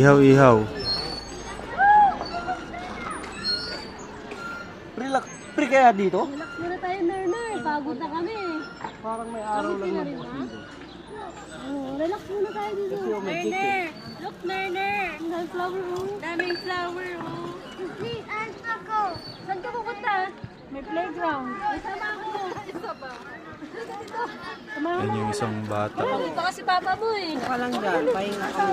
Ihaw-ihaw. Pre kaya dito? Relax muna tayo, Ner. Pagod na kami. Parang may araw lang na rin, ha? Relax muna tayo dito. Ner. Look, Ner. Daming flower, oh. Daming flower, oh. Please, ask ako. Saan ka pupunta? May playground. Isama ako. Isa ba? Yan yung isang bata. Dito kasi papa mo, eh. ka lang dyan, pahinga ka.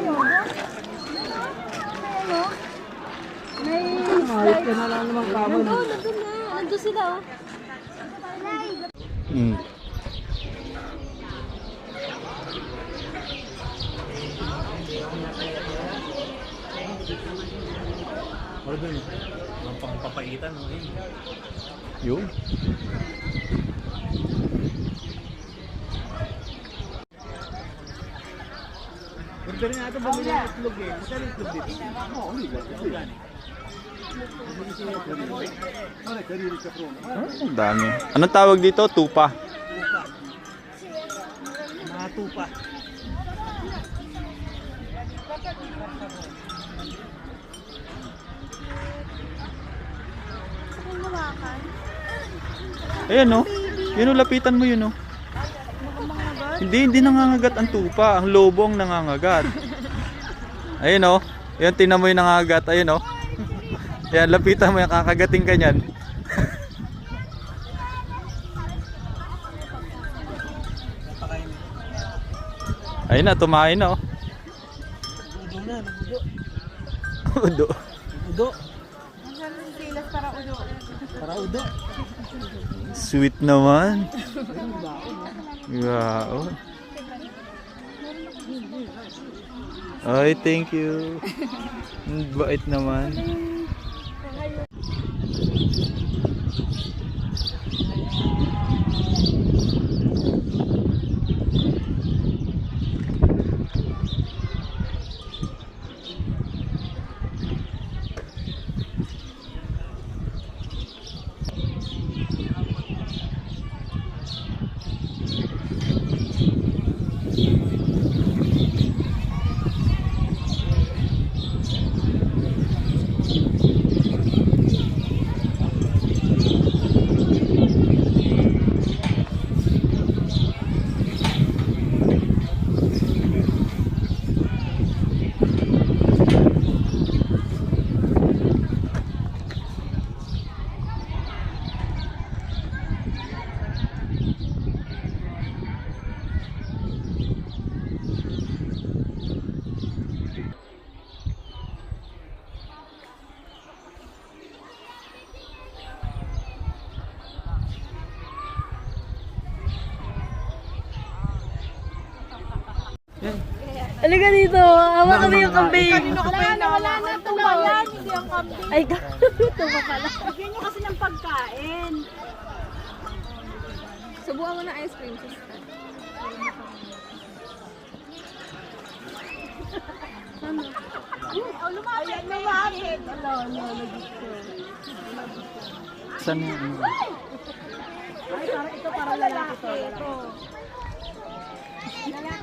May Ayos ka na lang naman kamo. nandun na. Nandun sila, oh. Ang pangpapaitan mo eh. Yun. Order nga ito, bumili ng itlog eh. Saan yung itlog dito? Oo, hindi ba? Ang dami. Anong tawag dito? Tupa. Mga tupa. Ayan no. Yun o, lapitan mo yun o. Hindi nangangagat ang tupa. Ang lobo ang nangangagat. Ayun o. Yan, tingnan mo yung nangangagat. Ayun o. Yan, lapitan mo yung kakagating ka nyan. Ayun na, tumain na o. Udo na, udo. Udo. Udo. Para udo. Sweet naman. Wow. Ay, thank you. Ang bait naman. Halika dito. Hawa kami yung kambing. Wala na. Tumalan. Hindi ang kambing. Ay, ito ba pala? Bigyan nyo kasi ng pagkain. Subukan mo na ice cream, sister. Oh, lumapit. Ayan, lumapit. Saan yung Ay, parang ito para lalaki ito.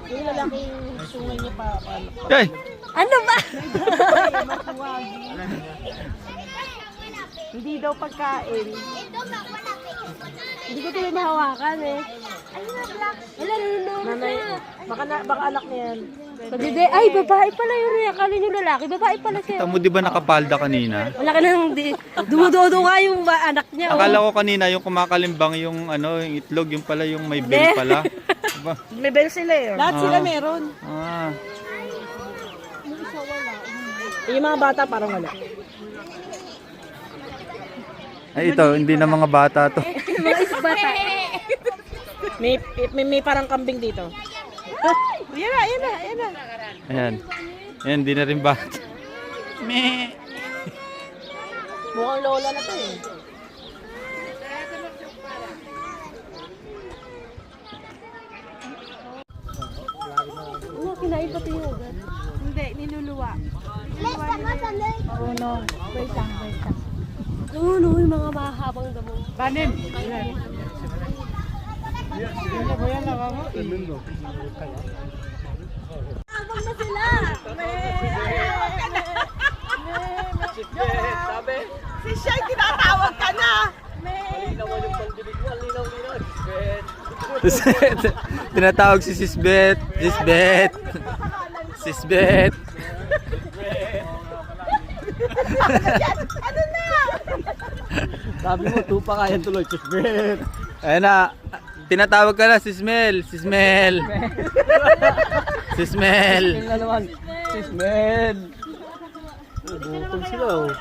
Yung lalaking sungay niya pa. Ay! Ano ba? Hindi daw pagkain. Hindi ko ito nahawakan eh. Wala, nanonood Nanay, na. baka anak niya yan. Ay, babae pala yun eh. Akala nyo lalaki. Babae pala siya. Tamo, di ba nakapalda kanina? Wala ka nang dumudodo nga yung anak niya. oh. Akala ko kanina yung kumakalimbang yung ano, yung itlog, yung pala yung may bell pala. Diba? May bell sila eh. Lahat sila meron. Ah. Yung mga bata parang wala. Ay, ito, hindi na mga bata to. Mga isbata. May parang kambing dito. Yan na. Ayan. Ayan, hindi na rin bata. Meh. Mukhang lola na to eh. Ano, kinain pati yung ugat. Hindi, niluluwa. Ano, yung mga mahabang damo. Banim. na sila. Sabi, si Shai, tinatawag ka na. Tinatawag si Sisbet. Sisbet. Sisbet. Ano na? Sabi mo, tupa kaya tuloy. Chisbet. Ayan na. Tinatawag ka na, Sismel. Sismel. Sismel. Yun na naman. Chisbet. Bukol sila oh.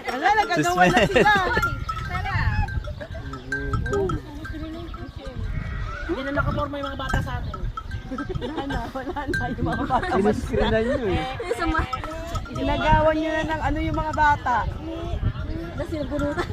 Wala, nagagawa na sila. Hindi na nakaporma yung mga bata sa atin. Wala na yung mga bata. Siniscreenan nyo eh. Ginagawan nyo na ng ano yung mga bata. Tapos sinabunutan.